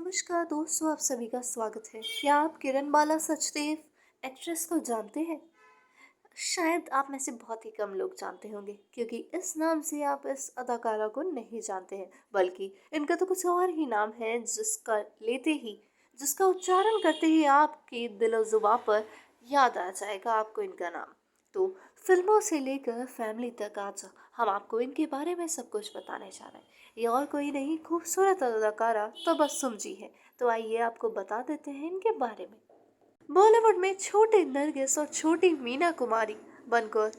नमस्कार दोस्तों, आप सभी का स्वागत है। क्या आप किरणबाला सचदेव एक्ट्रेस को जानते हैं? शायद आप में से बहुत ही कम लोग जानते होंगे, क्योंकि इस नाम से आप इस अदाकारा को नहीं जानते हैं। बल्कि इनका तो कुछ और ही नाम है, जिसका उच्चारण करते ही आपके दिलो जुबां पर याद आ जाएगा आपको इनका नाम। तो फिल्मों से लेकर फैमिली तक आज हम आपको इनके बारे में सब कुछ बताने जा रहे हैं। ये और कोई नहीं, खूबसूरत अदाकारा तबस्सुम जी है। तो आइए आपको बता देते हैं इनके बारे में। बॉलीवुड में छोटे नरगिस और छोटी मीना कुमारी बनकर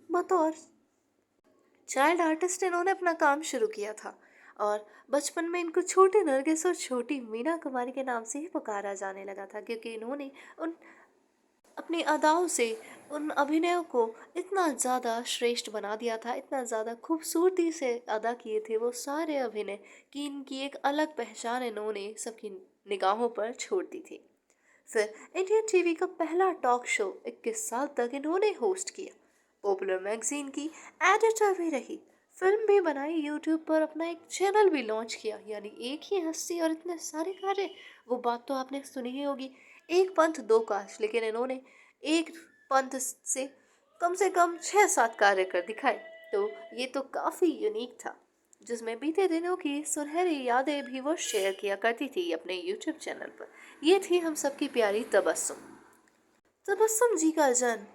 बतौर चाइल्ड आर्टिस्ट इन्होंने अपना काम शुरू किया था। और बचपन में इनको छोटी नरगिस और छोटी मीना कुमारी के नाम से ही पुकारा जाने लगा था, क्योंकि इन्होंने उन अपनी अदाओं से उन अभिनयों को इतना ज़्यादा श्रेष्ठ बना दिया था, इतना ज़्यादा खूबसूरती से अदा किए थे वो सारे अभिनय कि इनकी एक अलग पहचान इन्होंने सबकी निगाहों पर छोड़ दी थी। फिर इंडियन टीवी का पहला टॉक शो 21 साल तक इन्होंने होस्ट किया। पॉपुलर मैगजीन की एडिटर भी रही। फिल्म भी बनाई, यूट्यूब पर अपना एक चैनल भी लॉन्च किया। यानी एक ही हस्ती और इतने सारे कार्य। वो बात तो आपने सुनी ही होगी, एक पंथ दो काज। लेकिन इन्होंने एक पंथ से कम 6-7 कार्य कर दिखाए। तो ये तो काफ़ी यूनिक था, जिसमें बीते दिनों की सुनहरी यादें भी वो शेयर किया करती थी अपने यूट्यूब चैनल पर। ये थी हम सबकी प्यारी तबस्सुम। तबस्सुम जी का जन्म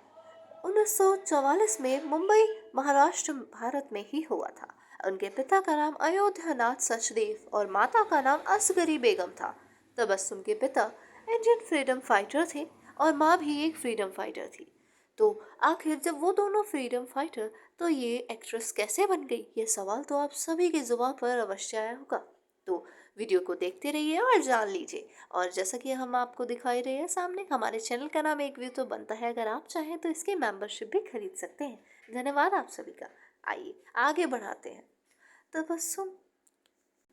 1944 में मुंबई, महाराष्ट्र, भारत में ही हुआ था। उनके पिता का नाम अयोध्यानाथ सचदेव और माता का नाम असगरी बेगम था। तबस्सुम के पिता इंडियन फ्रीडम फाइटर थे और माँ भी एक फ्रीडम फाइटर थी। तो आखिर जब वो दोनों फ्रीडम फाइटर, तो ये एक्ट्रेस कैसे बन गई? ये सवाल तो आप सभी की जुबान पर अवश्य आया होगा। तो वीडियो को देखते रहिए और जान लीजिए। और जैसा कि हम आपको दिखाई रहे हैं सामने, हमारे चैनल का नाम एक व्यू तो बनता है। अगर आप चाहें तो इसकी मेंबरशिप भी खरीद सकते हैं। धन्यवाद आप सभी का। आइए आगे बढ़ाते हैं। तबस्सुम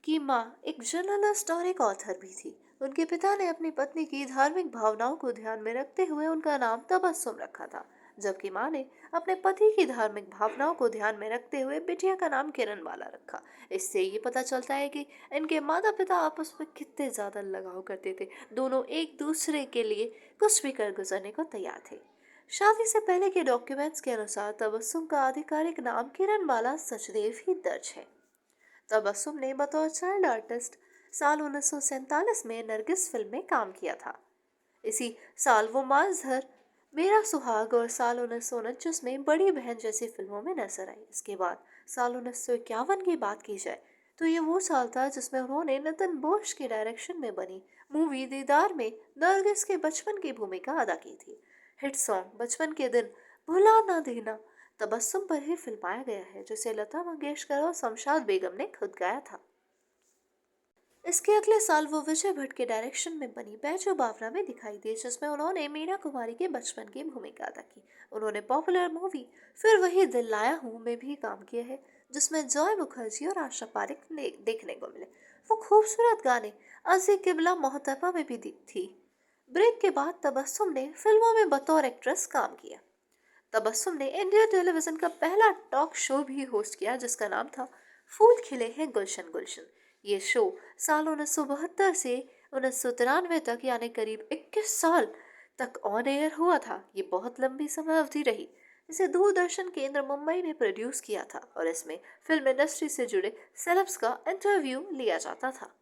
की माँ एक जर्नलिस्ट और एक ऑथर भी थी। उनके पिता ने अपनी पत्नी की धार्मिक भावनाओं को ध्यान में रखते हुए उनका नाम तबस्सुम रखा था, जबकि माँ ने अपने पति की धार्मिक भावनाओं को ध्यान में रखते हुए बिटिया का नाम किरणबाला रखा। इससे ये पता चलता है कि इनके माता पिता आपस में कितने ज्यादा लगाव करते थे। दोनों एक दूसरे के लिए कुछ भी कर गुजरने को तैयार थे। शादी से पहले के डॉक्यूमेंट्स के अनुसार तबस्सुम का आधिकारिक नाम किरणबाला सचदेव ही दर्ज है। तबस्सुम ने बतौर चाइल्ड आर्टिस्ट साल 1947 में नरगिस फिल्म में काम किया था। इसी साल वो माजहर, मेरा सुहाग और साल 1929 में बड़ी बहन जैसी फिल्मों में नजर आई। इसके बाद साल 1951 की बात की जाए तो ये वो साल था जिसमें उन्होंने नितिन बोस के डायरेक्शन में बनी मूवी दीदार में नरगिस के बचपन की भूमिका अदा की थी। हिट सॉन्ग बचपन के दिन भुला ना देना तबस्सुम पर ही फिल्माया गया है, जिसे लता मंगेशकर और शमशाद बेगम ने खुद गाया था। इसके अगले साल वो विजय भट्ट के डायरेक्शन में बनी बैजू बावरा में दिखाई दी, जिसमें उन्होंने मीना कुमारी के बचपन की भूमिका अदा की। उन्होंने पॉपुलर मूवी फिर वही दिल लाया हूँ में भी काम किया है, जिसमें जॉय मुखर्जी और आशा पारेख देखने को मिले। वो खूबसूरत गाने अजी किबला मोहतबा में भी थी। ब्रेक के बाद तबस्सुम ने फिल्मों में बतौर एक्ट्रेस काम किया। तबस्सुम ने इंडिया टेलीविजन का पहला टॉक शो भी होस्ट किया, जिसका नाम था फूल खिले हैं गुलशन गुलशन। ये शो साल 1972 से 1993 तक, यानी करीब 21 साल तक ऑन एयर हुआ था। ये बहुत लंबी समय अवधि रही। इसे दूरदर्शन केंद्र मुंबई ने प्रोड्यूस किया था और इसमें फिल्म इंडस्ट्री से जुड़े सेलेब्स का इंटरव्यू लिया जाता था।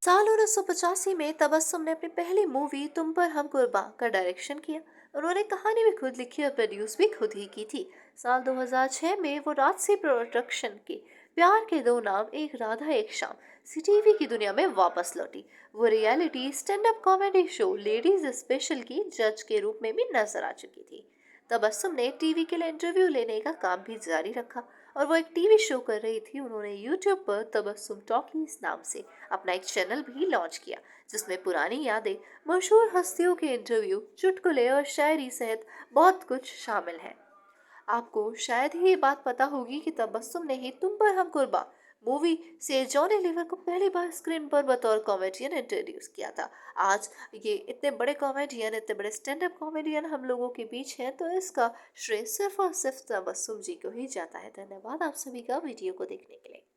साल 1985 में तबस्सुम ने अपनी पहली मूवी तुम पर हम कुर्बान का डायरेक्शन किया। उन्होंने कहानी भी खुद लिखी और प्रोड्यूस भी खुद ही की थी। साल 2006 में वो राजसी प्रोडक्शन के प्यार के दो नाम एक राधा एक शाम सी टीवी की दुनिया में वापस लौटी। वो reality stand up comedy show ladies special की जज के रूप में भी नजर आ चुकी थी। तबस्सुम ने टीवी के लिए इंटरव्यू लेने का काम भी जारी रखा और वो एक टीवी शो कर रही थी। उन्होंने यूट्यूब पर तबस्सुम टॉकीज नाम से अपना एक चैनल भी लॉन्च किया, जिसमें पुरानी यादें, मशहूर हस्तियों के इंटरव्यू, चुटकुले और शायरी सहित बहुत कुछ शामिल है। आपको शायद ही ये बात पता होगी कि तबस्सुम ने ही तुम पर हम कुर्बान मूवी से जॉनी लीवर को पहली बार स्क्रीन पर बतौर कॉमेडियन इंट्रोड्यूस किया था। आज ये इतने बड़े कॉमेडियन, इतने बड़े स्टैंड अप कॉमेडियन हम लोगों के बीच हैं, तो इसका श्रेय सिर्फ और सिर्फ तबस्सुम जी को ही जाता है। धन्यवाद आप सभी का वीडियो को देखने के लिए।